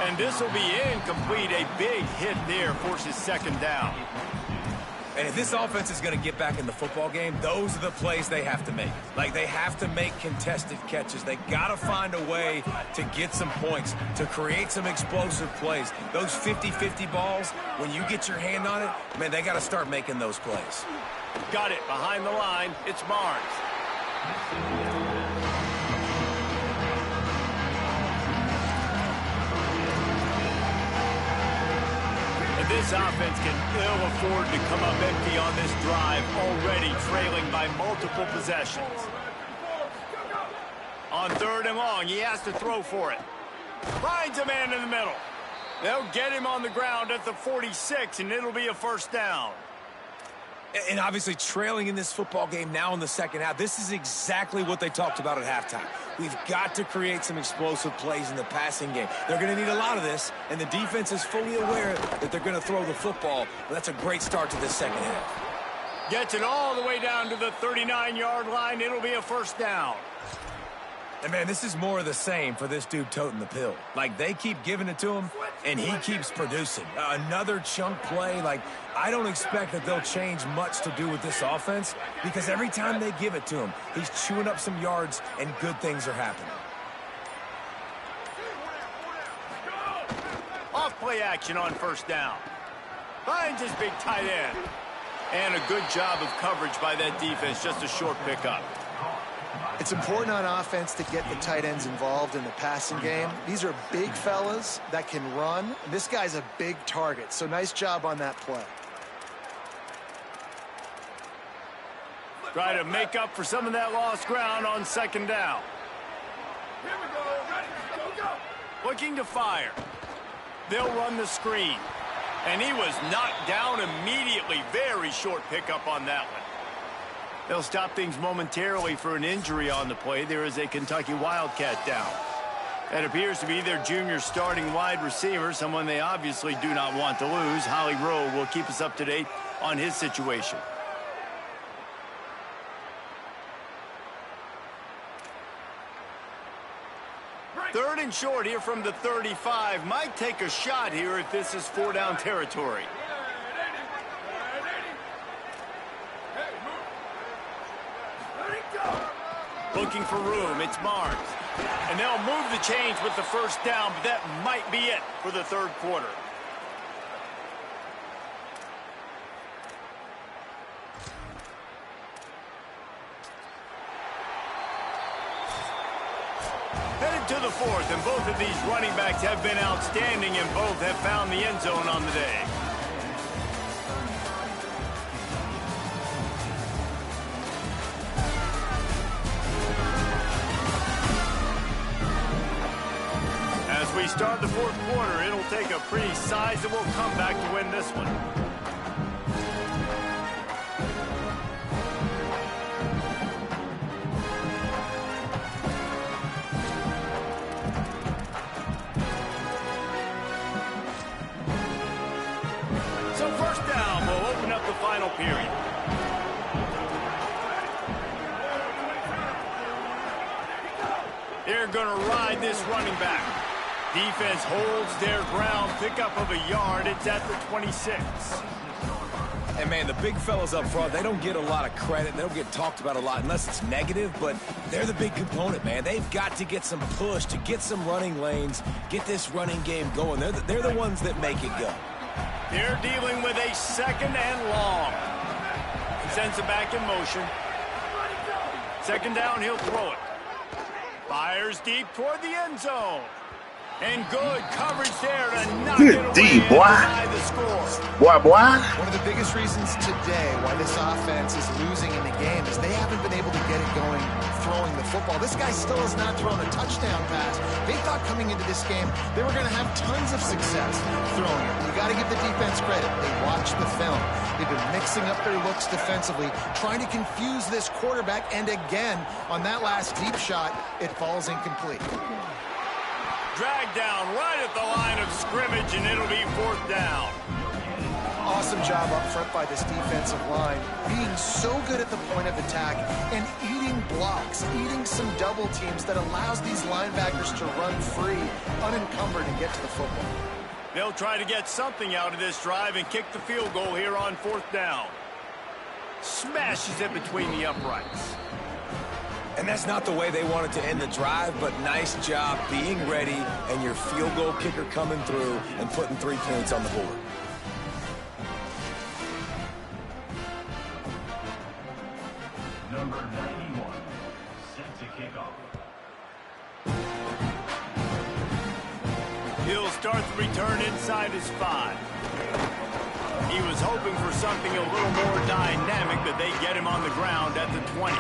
And this will be incomplete. A big hit there forces second down. And if this offense is going to get back in the football game, those are the plays they have to make. Like, they have to make contested catches. They got to find a way to get some points, to create some explosive plays. Those 50-50 balls, when you get your hand on it, man, they got to start making those plays. Got it behind the line. It's Barnes. And this offense can ill afford to come up empty on this drive, already trailing by multiple possessions. On third and long, he has to throw for it. Finds a man in the middle. They'll get him on the ground at the 46, and it'll be a first down. And obviously trailing in this football game now in the second half, this is exactly what they talked about at halftime. We've got to create some explosive plays in the passing game. They're going to need a lot of this, and the defense is fully aware that they're going to throw the football. But that's a great start to this second half. Gets it all the way down to the 39-yard line. It'll be a first down. And, man, this is more of the same for this dude toting the pill. Like, they keep giving it to him, and he keeps producing. Another chunk play. Like, I don't expect that they'll change much to do with this offense because every time they give it to him, he's chewing up some yards, and good things are happening. Off play action on first down. Finds his big tight end. And a good job of coverage by that defense. Just a short pickup. It's important on offense to get the tight ends involved in the passing game. These are big fellas that can run. This guy's a big target, so nice job on that play. Try to make up for some of that lost ground on second down. Here we go. Ready? Go, go. Looking to fire. They'll run the screen. And he was knocked down immediately. Very short pickup on that one. They'll stop things momentarily for an injury on the play. There is a Kentucky Wildcat down. That appears to be their junior starting wide receiver, someone they obviously do not want to lose. Holly Rowe will keep us up to date on his situation. Third and short here from the 35. Might take a shot here if this is 4-down territory. Looking for room. It's Barnes. And they'll move the chains with the first down, but that might be it for the third quarter. Headed to the fourth, and both of these running backs have been outstanding, and both have found the end zone on the day. As we start the fourth quarter, it'll take a pretty sizable comeback to win this one. So first down will open up the final period. They're going to ride this running back. Defense holds their ground, pickup of a yard. It's at the 26. And, man, the big fellas up front, they don't get a lot of credit. They don't get talked about a lot unless it's negative, but they're the big component, man. They've got to get some push, to get some running lanes, get this running game going. They're the ones that make it go. They're dealing with a second and long. Sends it back in motion. Second down, he'll throw it. Fires deep toward the end zone. And good coverage there to knock it away D, and boy. deny the score. Boy. One of the biggest reasons today why this offense is losing in the game is they haven't been able to get it going throwing the football. This guy still has not thrown a touchdown pass. They thought coming into this game they were going to have tons of success throwing it. You got to give the defense credit. They watched the film. They've been mixing up their looks defensively, trying to confuse this quarterback, and again, on that last deep shot, it falls incomplete. Dragged down right at the line of scrimmage, and it'll be fourth down. Awesome job up front by this defensive line, being so good at the point of attack and eating blocks, eating some double teams that allows these linebackers to run free, unencumbered, and get to the football. They'll try to get something out of this drive and kick the field goal here on fourth down. Smashes it between the uprights. And that's not the way they wanted to end the drive, but nice job being ready and your field goal kicker coming through and putting 3 points on the board. Number 91, set to kick off. He'll start the return inside his 5. He was hoping for something a little more dynamic, but they get him on the ground at the 20.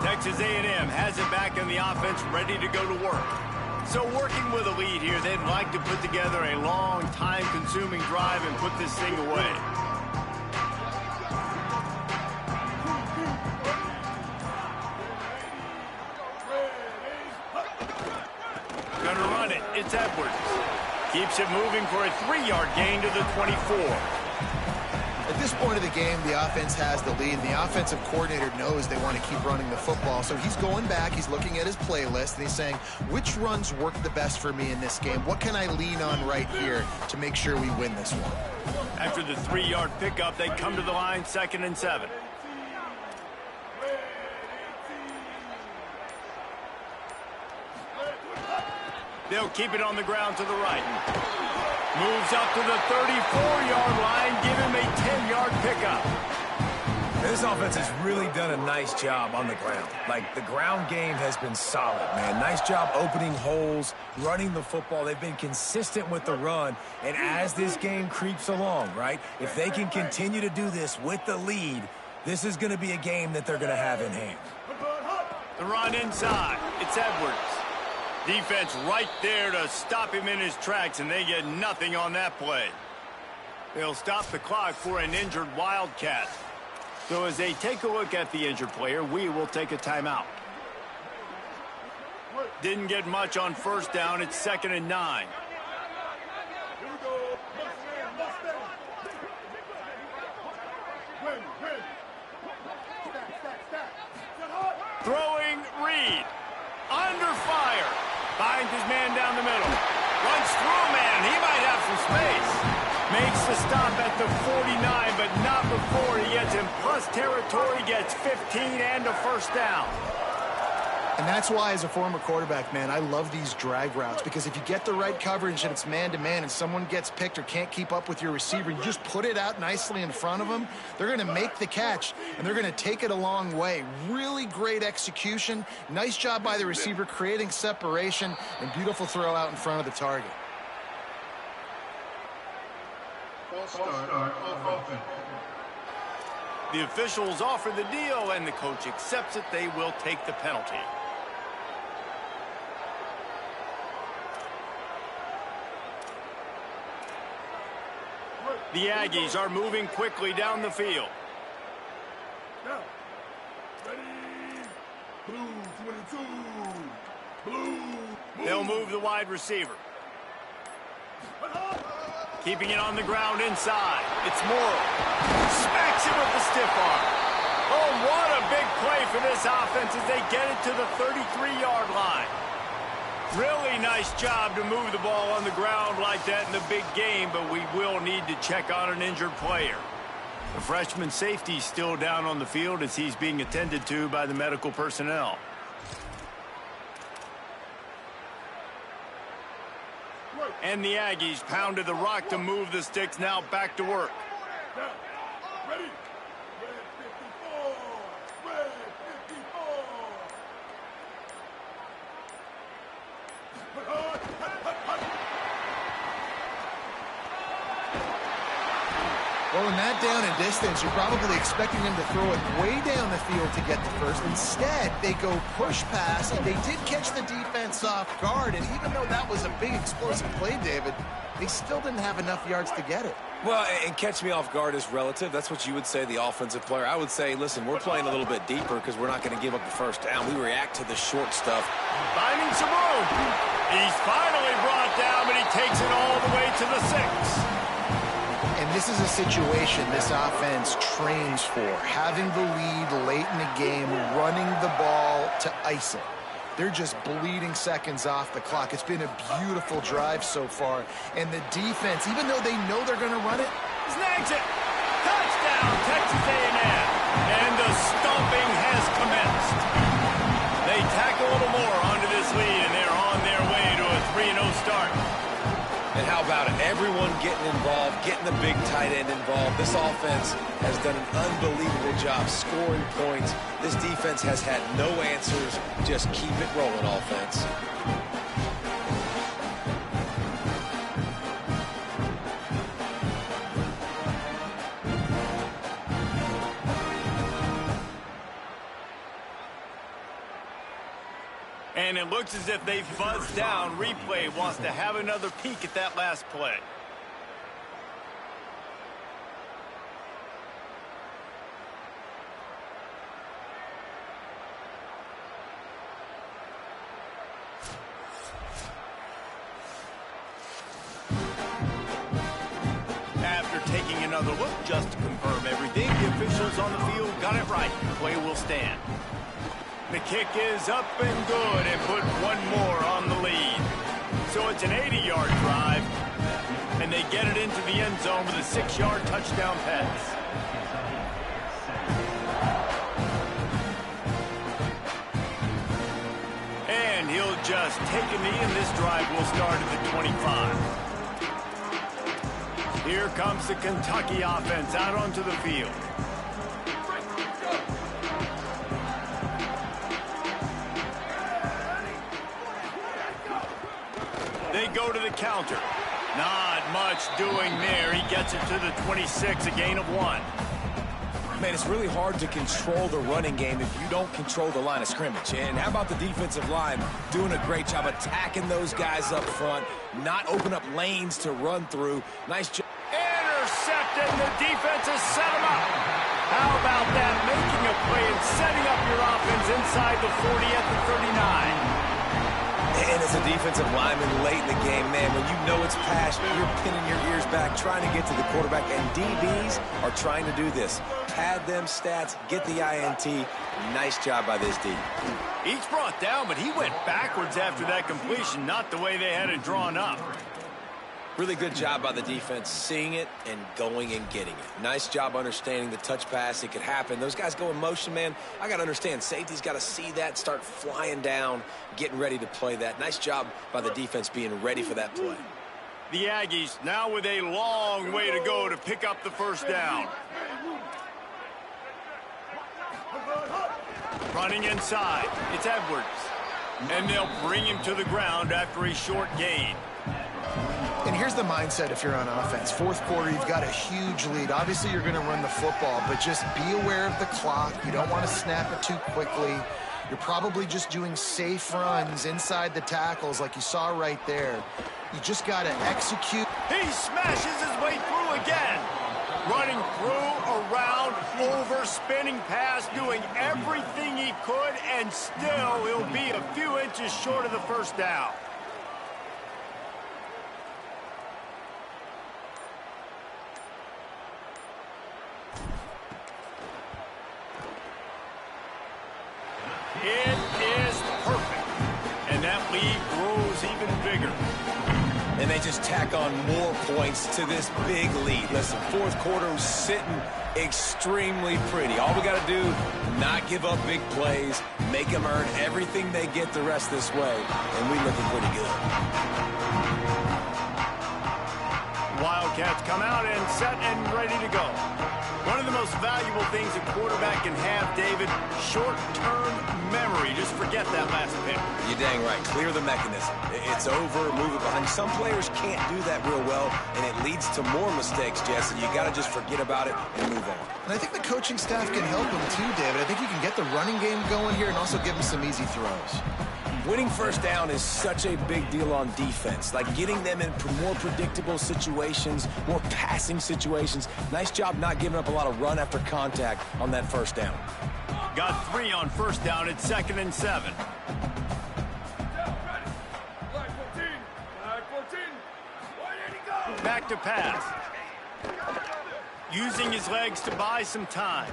Texas A&M has it back in the offense, ready to go to work. So working with a lead here, they'd like to put together a long, time-consuming drive and put this thing away. Gonna run it. It's Edwards. Keeps it moving for a 3-yard gain to the 24. At this point of the game, the offense has the lead. The offensive coordinator knows they want to keep running the football. So he's going back, he's looking at his playlist, and he's saying, which runs work the best for me in this game? What can I lean on right here to make sure we win this one? After the 3-yard pickup, they come to the line, 2nd and 7. They'll keep it on the ground to the right. Moves up to the 34-yard line, give him a 10-yard pickup. This This offense has really done a nice job on the ground. Like, the ground game has been solid, man. Nice job opening holes, running the football. They've been consistent with the run. And as this game creeps along, right, if they can continue to do this with the lead, this is going to be a game that they're going to have in hand. The run inside. It's Edwards. Defense right there to stop him in his tracks, and they get nothing on that play. They'll stop the clock for an injured Wildcat. So as they take a look at the injured player, we will take a timeout. Didn't get much on first down. It's 2nd and 9. Throwing Reed. Under fire. Finds his man down the middle. Runs through a man. He might have some space. Makes the stop at the 49, but not before he gets in plus territory, gets 15 and a first down. And that's why, as a former quarterback, man, I love these drag routes, because if you get the right coverage and it's man-to-man and someone gets picked or can't keep up with your receiver, you just put it out nicely in front of them, they're going to make the catch, and they're going to take it a long way. Really great execution. Nice job by the receiver creating separation, and beautiful throw out in front of the target. The officials offer the deal, and the coach accepts it. They will take the penalty. The Aggies are moving quickly down the field. They'll move the wide receiver. Keeping it on the ground inside. It's Morrow. Smacks it with the stiff arm. Oh, what a big play for this offense as they get it to the 33-yard line. Really nice job to move the ball on the ground like that in the big game, but we will need to check on an injured player. The freshman safety still down on the field as he's being attended to by the medical personnel. And the Aggies pounded the rock to move the sticks, now back to work. Ready? Red 54! Red 54! Well, in that down and distance, you're probably expecting them to throw it way down the field to get the first. Instead, they go push pass, and they did catch the defense off guard. And even though that was a big explosive play, David, they still didn't have enough yards to get it. Well, and catch me off guard is relative. That's what you would say, the offensive player. I would say, listen, we're playing a little bit deeper because we're not going to give up the first down. We react to the short stuff. Finding some room. He's finally brought down, but he takes it all the way to the 6. And this is a situation this offense trains for, having the lead late in the game, running the ball to ice it. They're just bleeding seconds off the clock. It's been a beautiful drive so far. And the defense, even though they know they're going to run it, snags it. Touchdown, Texas A&M. And the stomping has commenced. They tack a little more onto this lead, and they're on their way to a 3-0 start. And how about it? Everyone getting involved, getting the big tight end involved. This offense has done an unbelievable job scoring points. This defense has had no answers. Just keep it rolling, offense. And it looks as if they've buzzed down. Replay wants to have another peek at that last play. After taking another look just to confirm everything, the officials on the field got it right. Play will stand. The kick is up and good, and put one more on the lead. So it's an 80-yard drive, and they get it into the end zone with a 6-yard touchdown pass. And he'll just take a knee, and this drive will start at the 25. Here comes the Kentucky offense out onto the field. They go to the counter. Not much doing there. He gets it to the 26, a gain of 1. Man, it's really hard to control the running game if you don't control the line of scrimmage. And how about the defensive line doing a great job attacking those guys up front, not open up lanes to run through. Nice job. Intercepted. The defense has set him up. How about that? Making a play and setting up your offense inside the 40 at the 39. And as a defensive lineman late in the game, man, when you know it's past, you're pinning your ears back, trying to get to the quarterback, and DBs are trying to do this. Pad them stats, get the INT. Nice job by this D. Each brought down, but he went backwards after that completion, not the way they had it drawn up. Really good job by the defense, seeing it and going and getting it. Nice job understanding the touch pass. It could happen. Those guys go in motion, man. I got to understand, safety's got to see that, start flying down, getting ready to play that. Nice job by the defense being ready for that play. The Aggies now with a long way to go to pick up the first down. Running inside, it's Edwards. And they'll bring him to the ground after a short gain. And here's the mindset if you're on offense. Fourth quarter, you've got a huge lead. Obviously, you're going to run the football, but just be aware of the clock. You don't want to snap it too quickly. You're probably just doing safe runs inside the tackles like you saw right there. You just got to execute. He smashes his way through again. Running through, around, over, spinning past, doing everything he could, and still he'll be a few inches short of the first down. It is perfect, and that lead grows even bigger. And they just tack on more points to this big lead. Listen, fourth quarter was sitting extremely pretty. All we got to do, not give up big plays, make them earn everything they get the rest this way, and we looking pretty good. Wildcats come out and set and ready to go. One of the most valuable things a quarterback can have, David, short-term memory. Just forget that last pick. You're dang right. Clear the mechanism. It's over, move it behind. Some players can't do that real well, and it leads to more mistakes, Jesse. You got to just forget about it and move on. And I think the coaching staff can help him too, David. I think you can get the running game going here and also give him some easy throws. Winning first down is such a big deal on defense. Like getting them in more predictable situations, more passing situations. Nice job not giving up a lot of run after contact on that first down. Got 3 on first down at 2nd and 7. Back to pass. Using his legs to buy some time.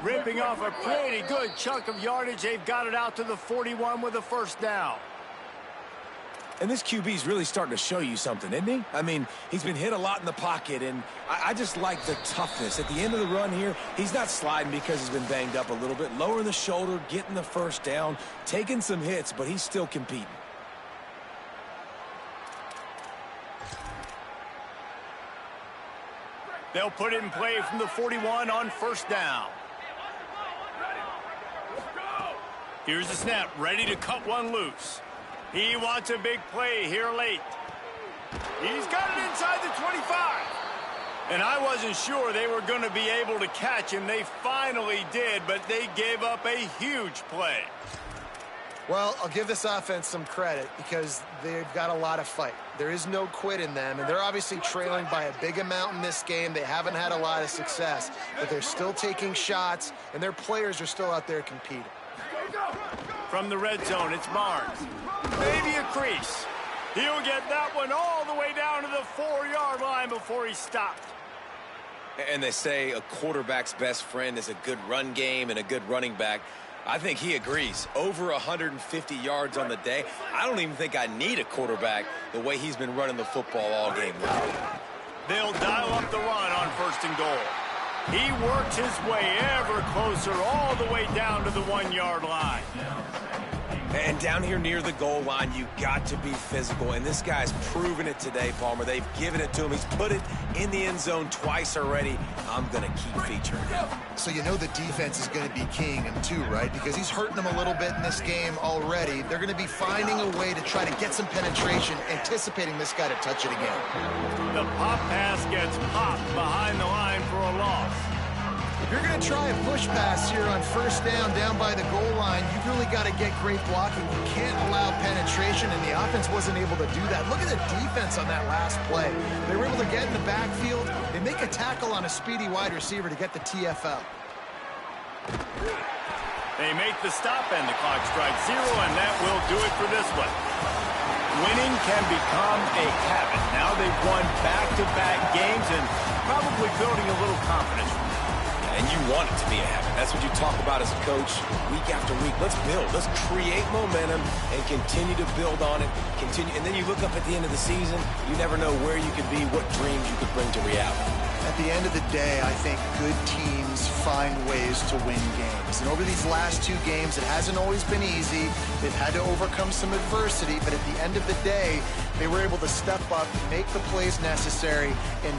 Ripping off a pretty good chunk of yardage. They've got it out to the 41 with a first down. And this QB's really starting to show you something, isn't he? I mean, he's been hit a lot in the pocket, and I just like the toughness. At the end of the run here, he's not sliding because he's been banged up a little bit. Lowering the shoulder, getting the first down, taking some hits, but he's still competing. They'll put it in play from the 41 on first down. Here's the snap, ready to cut one loose. He wants a big play here late. He's got it inside the 25. And I wasn't sure they were going to be able to catch him. They finally did, but they gave up a huge play. Well, I'll give this offense some credit because they've got a lot of fight. There is no quit in them, and they're obviously trailing by a big amount in this game. They haven't had a lot of success, but they're still taking shots, and their players are still out there competing. From the red zone, it's Barnes. Maybe a crease. He'll get that one all the way down to the 4-yard line before he stopped. And they say a quarterback's best friend is a good run game and a good running back. I think he agrees. Over 150 yards on the day. I don't even think I need a quarterback the way he's been running the football all game long. They'll dial up the run on 1st and goal. He works his way ever closer all the way down to the 1-yard line. And down here near the goal line, you got to be physical. And this guy's proven it today, Palmer. They've given it to him. He's put it in the end zone twice already. I'm going to keep featuring him. So you know the defense is going to be keying him too, right? Because he's hurting them a little bit in this game already. They're going to be finding a way to try to get some penetration, anticipating this guy to touch it again. The pop pass gets popped behind the line for a loss. If you're going to try a push pass here on first down by the goal line, you've really got to get great blocking. You can't allow penetration, and the offense wasn't able to do that. Look at the defense on that last play. They were able to get in the backfield. They make a tackle on a speedy wide receiver to get the TFL. They make the stop, and the clock strikes 0, and that will do it for this one. Winning can become a habit. Now they've won back-to-back games and probably building a little confidence. And you want it to be a habit. That's what you talk about as a coach week after week. Let's build. Let's create momentum and continue to build on it. And then you look up at the end of the season, you never know where you could be, what dreams you could bring to reality. At the end of the day, I think good teams find ways to win games. And over these last 2 games, it hasn't always been easy. They've had to overcome some adversity, but at the end of the day, they were able to step up, make the plays necessary, and